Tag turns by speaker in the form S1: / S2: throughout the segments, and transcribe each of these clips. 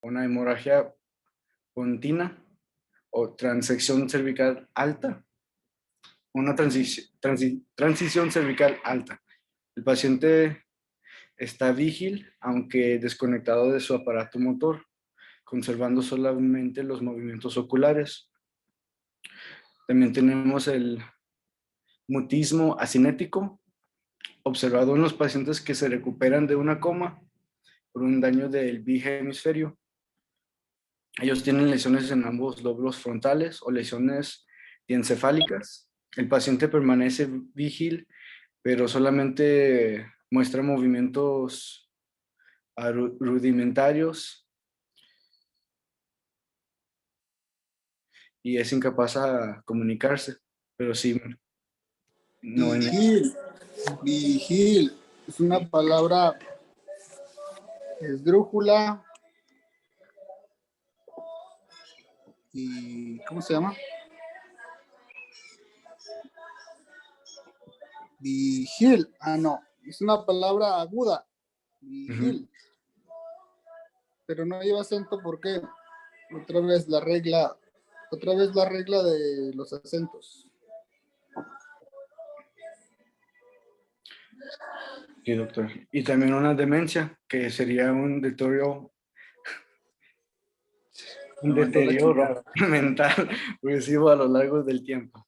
S1: una hemorragia pontina o transección cervical alta, una transición cervical alta. El paciente está vigil, aunque desconectado de su aparato motor, conservando solamente los movimientos oculares. También tenemos el mutismo asinético, observado en los pacientes que se recuperan de una coma por un daño del bihemisferio. Ellos tienen lesiones en ambos lóbulos frontales o lesiones diencefálicas. El paciente permanece vigil, pero solamente muestra movimientos rudimentarios y es incapaz a comunicarse, pero sí, no en...
S2: Vigil, vigil, es una palabra esdrújula y ¿cómo se llama? Vigil, no, es una palabra aguda, vigil, pero no lleva acento. ¿Por qué? Otra vez la regla de los acentos.
S1: Sí, doctor. Y también una demencia, que sería un deterioro mental progresivo a lo largo del tiempo.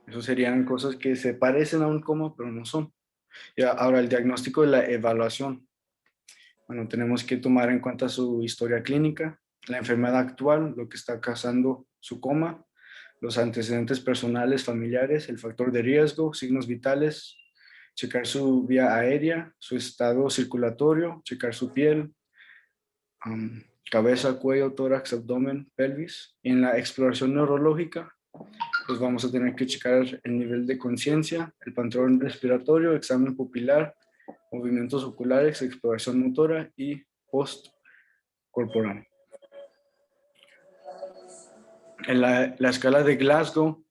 S1: Eso serían cosas que se parecen a un coma, pero no son. Y ahora, el diagnóstico de la evaluación. Bueno, tenemos que tomar en cuenta su historia clínica, la enfermedad actual, lo que está causando su coma, los antecedentes personales, familiares, el factor de riesgo, signos vitales, checar su vía aérea, su estado circulatorio, checar su piel, cabeza, cuello, tórax, abdomen, pelvis. Y en la exploración neurológica, pues vamos a tener que checar el nivel de conciencia, el patrón respiratorio, examen pupilar, movimientos oculares, exploración motora y post-corporal. En la escala de Glasgow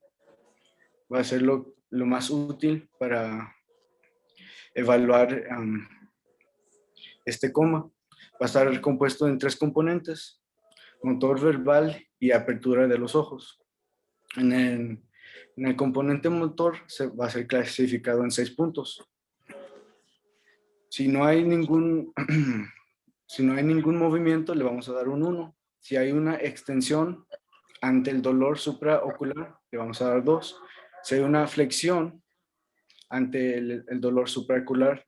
S1: va a ser lo más útil para evaluar este coma. Va a estar compuesto en 3 componentes: motor verbal y apertura de los ojos. En el componente motor se va a ser clasificado en 6 puntos. Si no hay ningún, si no hay ningún movimiento, le vamos a dar un 1. Si hay una extensión ante el dolor supraocular, le vamos a dar 2. Si hay una flexión ante el dolor supraocular,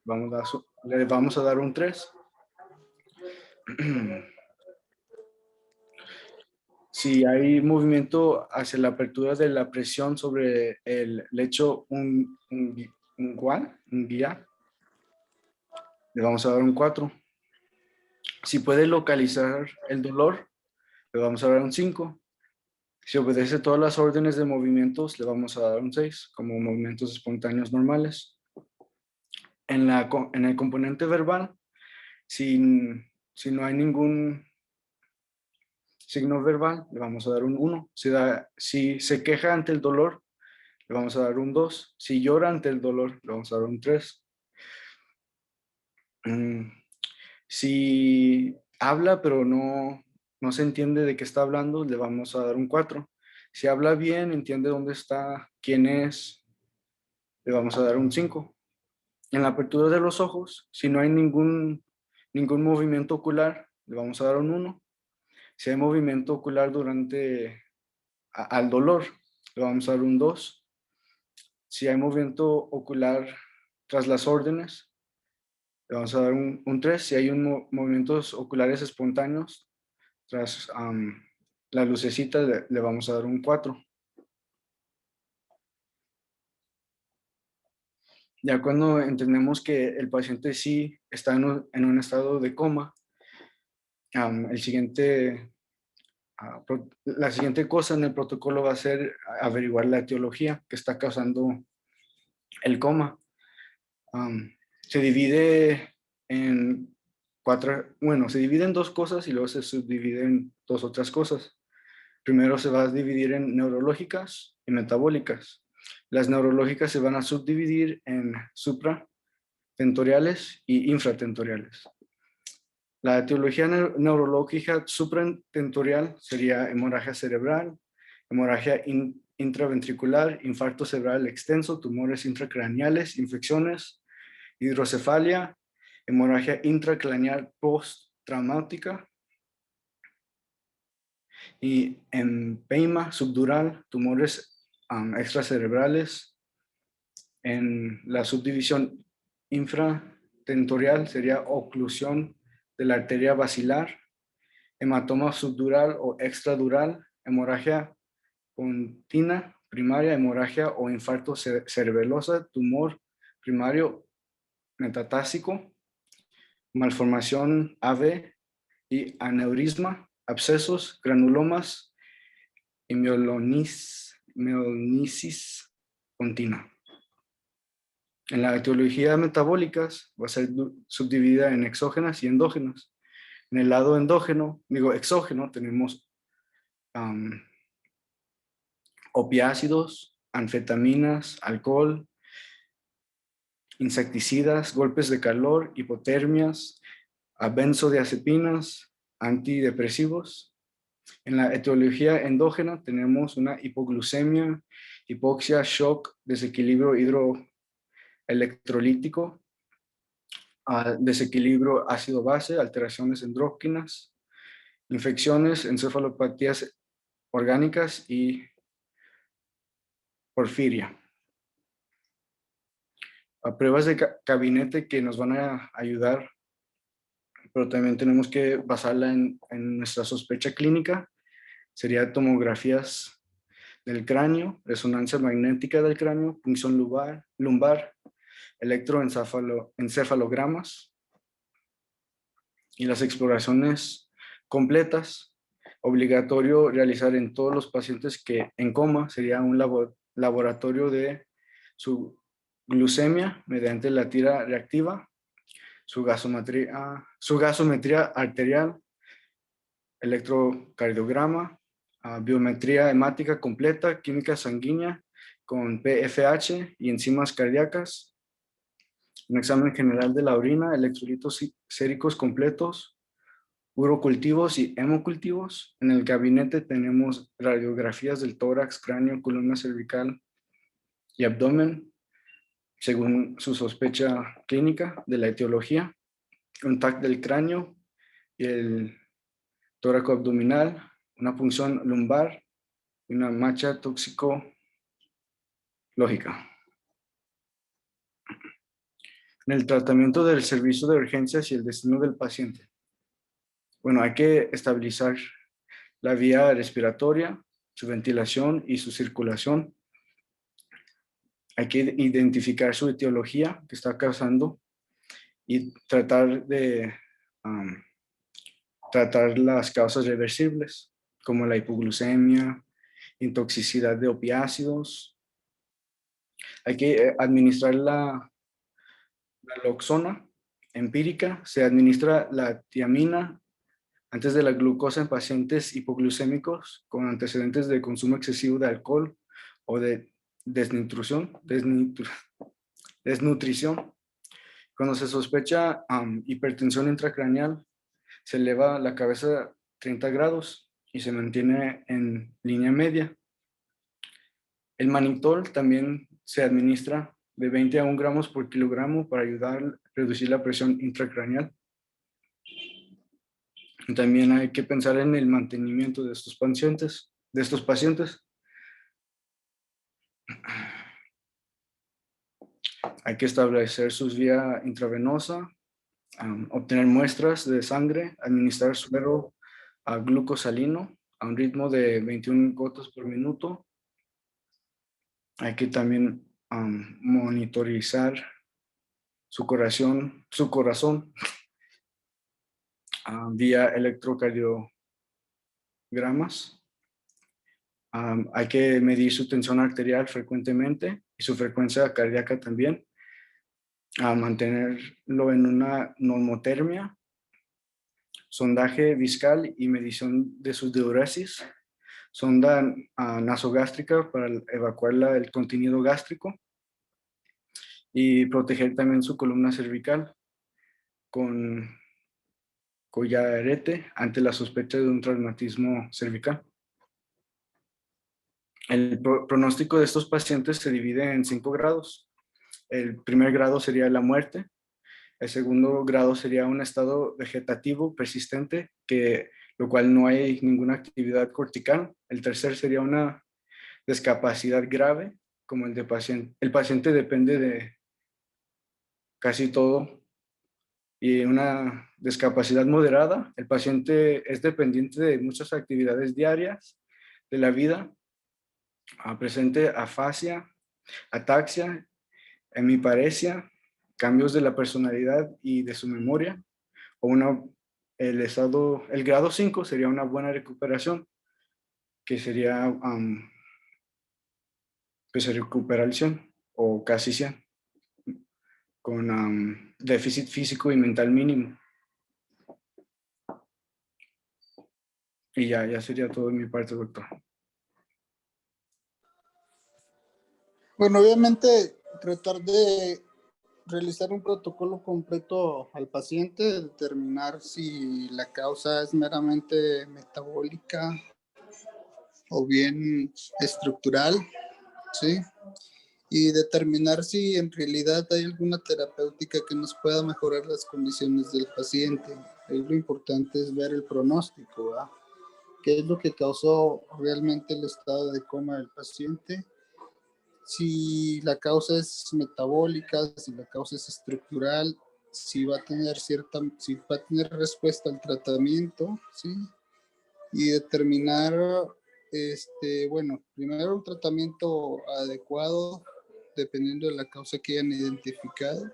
S1: le vamos a dar un 3. Si hay movimiento hacia la apertura de la presión sobre el lecho unguial, le vamos a dar un 4. Si puede localizar el dolor, le vamos a dar un 5. Si obedece todas las órdenes de movimientos, le vamos a dar un 6, como movimientos espontáneos normales. En el componente verbal, si no hay ningún signo verbal, le vamos a dar un 1. Si se queja ante el dolor, le vamos a dar un 2. Si llora ante el dolor, le vamos a dar un 3. Si habla pero no se entiende de qué está hablando, le vamos a dar un 4. Si habla bien, entiende dónde está, quién es, le vamos a dar un 5. En la apertura de los ojos, si no hay ningún movimiento ocular, le vamos a dar un 1. Si hay movimiento ocular al dolor, le vamos a dar un 2. Si hay movimiento ocular tras las órdenes, le vamos a dar un 3. Si hay movimientos oculares espontáneos tras la lucecita, le vamos a dar un 4. Ya cuando entendemos que el paciente sí está en un estado de coma, la siguiente cosa en el protocolo va a ser averiguar la etiología que está causando el coma. Se divide en se divide en 2 cosas y luego se subdivide en 2 otras cosas. Primero se va a dividir en neurológicas y metabólicas. Las neurológicas se van a subdividir en supratentoriales y infratentoriales. La etiología neurológica supratentorial sería hemorragia cerebral, hemorragia intraventricular, infarto cerebral extenso, tumores intracraneales, infecciones, hidrocefalia, hemorragia intracraneal postraumática y empeyma subdural, tumores extracerebrales. En la subdivisión infratentorial sería oclusión de la arteria basilar, hematoma subdural o extradural, hemorragia continua primaria, hemorragia o infarto cerebelosa, tumor primario metatásico, malformación AV y aneurisma, abscesos, granulomas y mielonisis continua. En la etiología metabólicas va a ser subdividida en exógenas y endógenas. En el lado exógeno, tenemos opiácidos, anfetaminas, alcohol, insecticidas, golpes de calor, hipotermias, benzodiazepinas, antidepresivos. En la etiología endógena tenemos una hipoglucemia, hipoxia, shock, desequilibrio hidroelectrolítico, desequilibrio ácido-base, alteraciones endócrinas, infecciones, encefalopatías orgánicas y porfiria. A pruebas de gabinete que nos van a ayudar, pero también tenemos que basarla en nuestra sospecha clínica. Sería tomografías del cráneo, resonancia magnética del cráneo, punción lumbar, electroencefalogramas y las exploraciones completas. Obligatorio realizar en todos los pacientes que en coma sería un laboratorio de su glucemia mediante la tira reactiva, su gasometría arterial, electrocardiograma, biometría hemática completa, química sanguínea con PFH y enzimas cardíacas, un examen general de la orina, electrolitos séricos completos, urocultivos y hemocultivos. En el gabinete tenemos radiografías del tórax, cráneo, columna cervical y abdomen, según su sospecha clínica de la etiología, un TAC del cráneo y el tóraco abdominal, una punción lumbar y una mancha toxicológica. En el tratamiento del servicio de urgencias y el destino del paciente. Bueno, hay que estabilizar la vía respiratoria, su ventilación y su circulación. Hay que identificar su etiología que está causando y tratar las causas reversibles, como la hipoglucemia, intoxicidad de opiácidos. Hay que administrar la naloxona empírica. Se administra la tiamina antes de la glucosa en pacientes hipoglucémicos con antecedentes de consumo excesivo de alcohol o de desnutrición. Cuando se sospecha hipertensión intracraneal, se eleva la cabeza 30 grados y se mantiene en línea media. El manitol también se administra de 20 a 1 gramos por kilogramo para ayudar a reducir la presión intracraneal. También hay que pensar en el mantenimiento de estos pacientes. Hay que establecer su vía intravenosa, obtener muestras de sangre, administrar suero glucosalino a un ritmo de 21 gotas por minuto. Hay que también monitorizar su corazón vía electrocardiogramas. Hay que medir su tensión arterial frecuentemente y su frecuencia cardíaca también. Mantenerlo en una normotermia, sondaje viscal y medición de su diuresis, sonda nasogástrica para evacuar el contenido gástrico y proteger también su columna cervical con collarete ante la sospecha de un traumatismo cervical. El pronóstico de estos pacientes se divide en 5 grados. El primer grado sería la muerte. El segundo grado sería un estado vegetativo persistente, lo cual no hay ninguna actividad cortical. El tercer sería una discapacidad grave, como el de paciente. El paciente depende de casi todo. Y una discapacidad moderada, el paciente es dependiente de muchas actividades diarias de la vida. Presente afasia, ataxia, hemiparesia, cambios de la personalidad y de su memoria, o el grado 5 sería una buena recuperación, que sería que se recupera al 100 o casi 100, con déficit físico y mental mínimo. Y ya sería todo de mi parte, doctor.
S2: Bueno, obviamente tratar de realizar un protocolo completo al paciente, determinar si la causa es meramente metabólica o bien estructural, ¿sí? Y determinar si en realidad hay alguna terapéutica que nos pueda mejorar las condiciones del paciente. Ahí lo importante es ver el pronóstico, ¿verdad? ¿Qué es lo que causó realmente el estado de coma del paciente? Si la causa es metabólica, si la causa es estructural, si va a tener respuesta al tratamiento, ¿sí? Y determinar, bueno, primero un tratamiento adecuado dependiendo de la causa que hayan identificado.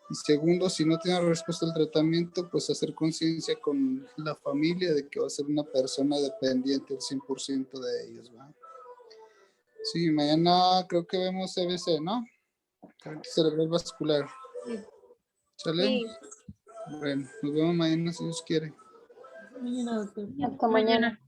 S2: Y segundo, si no tiene respuesta al tratamiento, pues hacer conciencia con la familia de que va a ser una persona dependiente al 100% de ellos, ¿va? Sí, mañana creo que vemos CBC, ¿no? Cerebral vascular.
S3: Sí.
S2: ¿Sale?
S3: Sí.
S2: Bueno, nos vemos mañana si Dios quiere.
S3: Mañana, doctor.
S4: Hasta mañana.